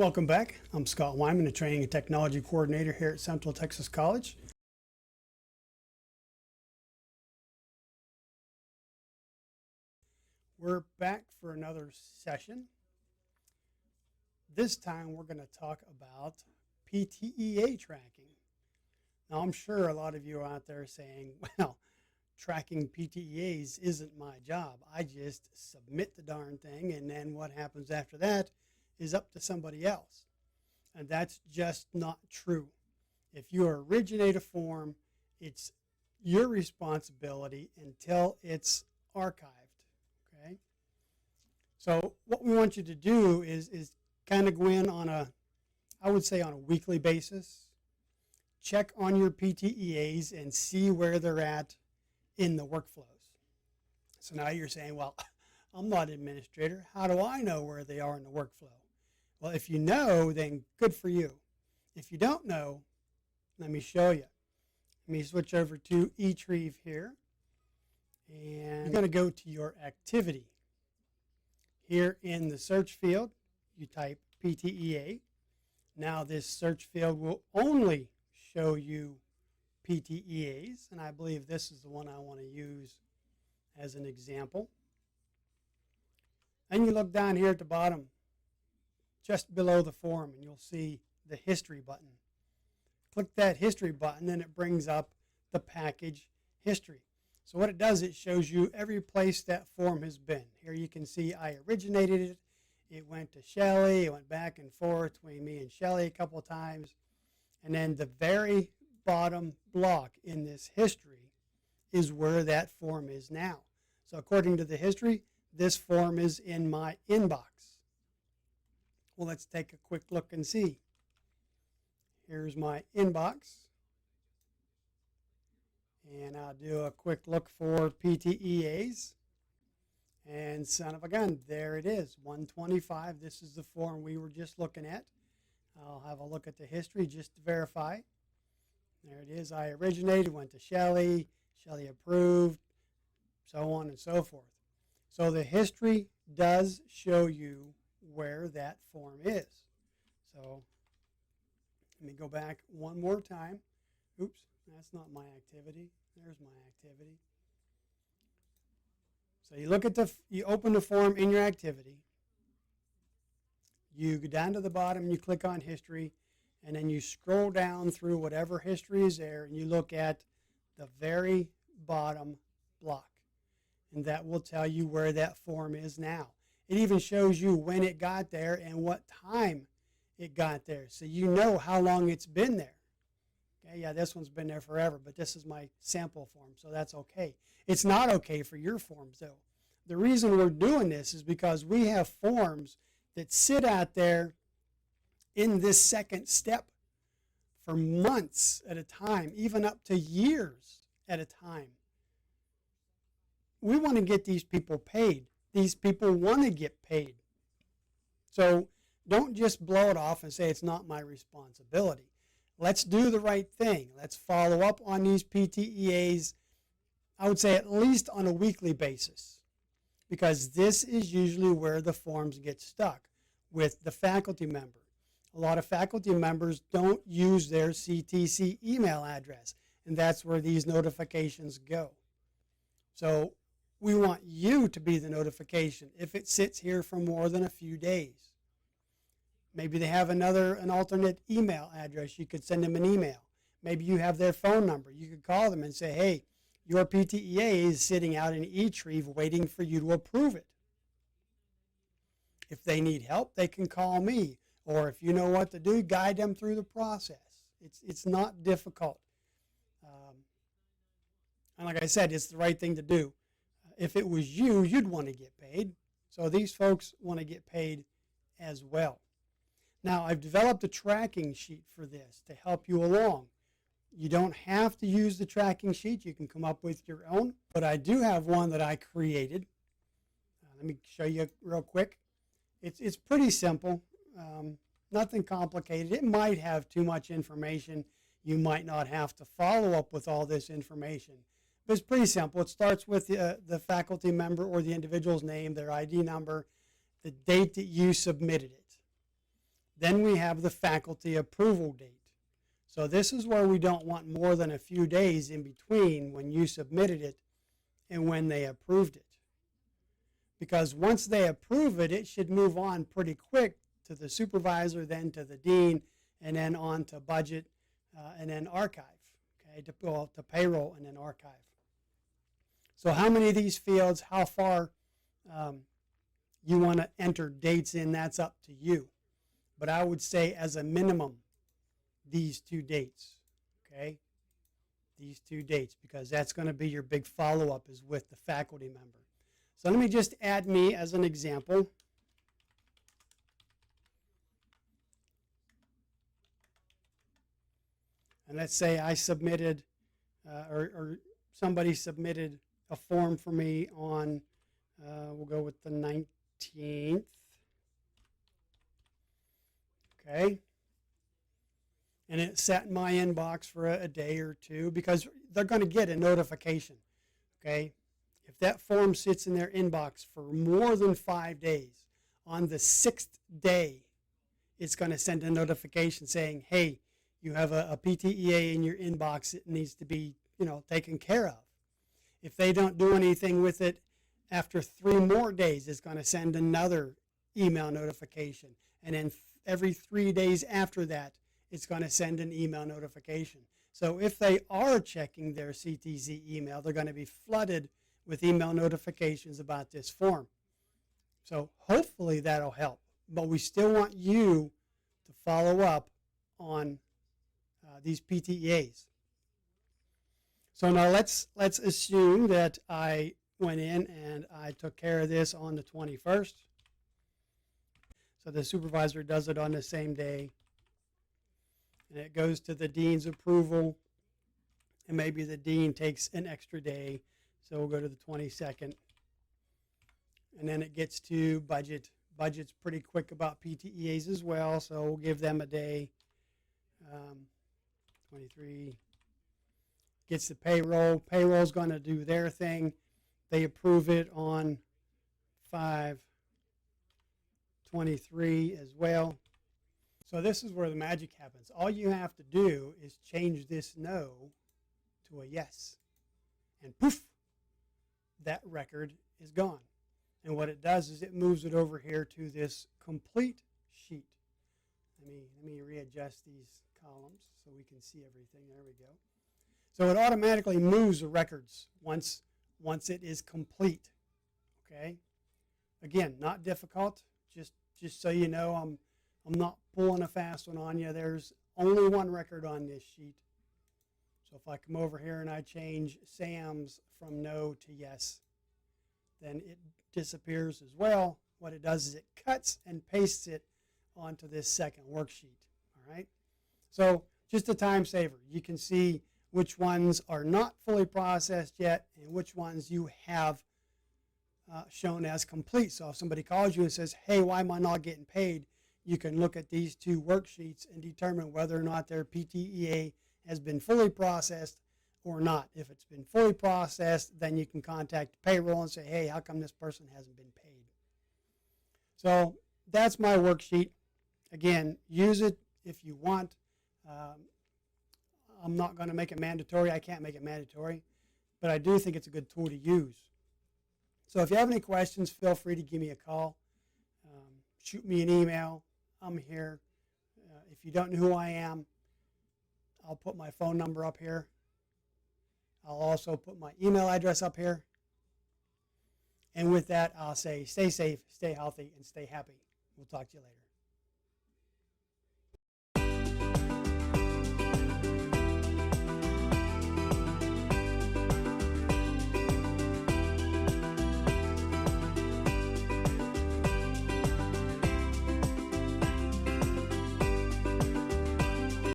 Welcome back. I'm Scott Wyman, a Training and Technology Coordinator here at Central Texas College. We're back for another session. This time we're going to talk about PTEA tracking. Now I'm sure a lot of you are out there saying, well, tracking PTEAs isn't my job. I just submit the darn thing, and then what happens after that is up to somebody else. And that's just not true. If you originate a form, it's your responsibility until it's archived. Okay? So what we want you to do is kind of go in on I would say on a weekly basis, check on your PTEAs and see where they're at in the workflows. So now you're saying, well, I'm not an administrator. How do I know where they are in the workflow? Well, if you know, then good for you. If you don't know, let me show you. Let me switch over to eTrieve here. And you're going to go to your activity. Here in the search field, you type PTEA. Now this search field will only show you PTEAs, and I believe this is the one I want to use as an example. And you look down here at the bottom, just below the form, and you'll see the history button. Click that history button and it brings up the package history. So what it does, it shows you every place that form has been. Here you can see I originated it. It went to Shelley. It went back and forth between me and Shelley a couple of times. And then the very bottom block in this history is where that form is now. So according to the history, this form is in my inbox. Well, let's take a quick look and see. Here's my inbox. And I'll do a quick look for PTEAs. And son of a gun, there it is, 125. This is the form we were just looking at. I'll have a look at the history just to verify. There it is. I originated, went to Shelley, Shelley approved, so on and so forth. So the history does show you where that form is. So let me go back one more time. Oops, that's not my activity. There's my activity. So you look at you open the form in your activity. You go down to the bottom and you click on history, and then you scroll down through whatever history is there, and you look at the very bottom block. And that will tell you where that form is now. It even shows you when it got there and what time it got there, so you know how long it's been there. Okay, yeah, this one's been there forever, but this is my sample form, so that's okay. It's not okay for your forms, though. The reason we're doing this is because we have forms that sit out there in this second step for months at a time, even up to years at a time. We want to get these people paid. These people want to get paid. So don't just blow it off and say it's not my responsibility. Let's do the right thing. Let's follow up on these PTEAs, I would say at least on a weekly basis, because this is usually where the forms get stuck with the faculty member. A lot of faculty members don't use their CTC email address, and that's where these notifications go. So we want you to be the notification if it sits here for more than a few days. Maybe they have an alternate email address. You could send them an email. Maybe you have their phone number. You could call them and say, hey, your PTEA is sitting out in eTrieve waiting for you to approve it. If they need help, they can call me. Or if you know what to do, guide them through the process. It's not difficult. And like I said, it's the right thing to do. If it was you, you'd want to get paid. So these folks want to get paid as well. Now, I've developed a tracking sheet for this to help you along. You don't have to use the tracking sheet. You can come up with your own. But I do have one that I created. Let me show you real quick. It's pretty simple. Nothing complicated. It might have too much information. You might not have to follow up with all this information. But it's pretty simple. It starts with the faculty member or the individual's name, their ID number, the date that you submitted it. Then we have the faculty approval date. So this is where we don't want more than a few days in between when you submitted it and when they approved it. Because once they approve it, it should move on pretty quick to the supervisor, then to the dean, and then on to budget, and then archive, okay, to payroll and then archive. So how many of these fields, how far you want to enter dates in, that's up to you. But I would say as a minimum, these 2 dates, okay? These 2 dates, because that's going to be your big follow-up is with the faculty member. So let me just add me as an example. And let's say I submitted, or somebody submitted a form for me on, we'll go with the 19th. Okay. And it sat in my inbox for a day or two because they're going to get a notification. Okay. If that form sits in their inbox for more than 5 days, on the 6th day, it's going to send a notification saying, hey, you have a PTEA in your inbox. It needs to be, taken care of. If they don't do anything with it, after 3 more days, it's going to send another email notification. And then every 3 days after that, it's going to send an email notification. So if they are checking their CTZ email, they're going to be flooded with email notifications about this form. So hopefully that'll help. But we still want you to follow up on these PTEAs. So now let's assume that I went in and I took care of this on the 21st. So the supervisor does it on the same day. And it goes to the dean's approval. And maybe the dean takes an extra day. So we'll go to the 22nd. And then it gets to budget. Budget's pretty quick about PTEAs as well, so we'll give them a day. 23 gets the payroll. Payroll's going to do their thing. They approve it on 5/23 as well. So this is where the magic happens. All you have to do is change this no to a yes. And poof, that record is gone. And what it does is it moves it over here to this complete sheet. Let me readjust these columns so we can see everything. There we go. So it automatically moves the records once it is complete. Okay. Again, not difficult. Just so you know, I'm not pulling a fast one on you. There's only one record on this sheet. So if I come over here and I change Sam's from no to yes, then it disappears as well. What it does is it cuts and pastes it onto this second worksheet. All right. So just a time saver. You can see which ones are not fully processed yet and which ones you have shown as complete. So if somebody calls you and says, hey, why am I not getting paid? You can look at these 2 worksheets and determine whether or not their PTEA has been fully processed or not. If it's been fully processed, then you can contact payroll and say, hey, how come this person hasn't been paid? So that's my worksheet. Again, use it if you want. I'm not going to make it mandatory. I can't make it mandatory. But I do think it's a good tool to use. So if you have any questions, feel free to give me a call. Shoot me an email. I'm here. If you don't know who I am, I'll put my phone number up here. I'll also put my email address up here. And with that, I'll say stay safe, stay healthy, and stay happy. We'll talk to you later.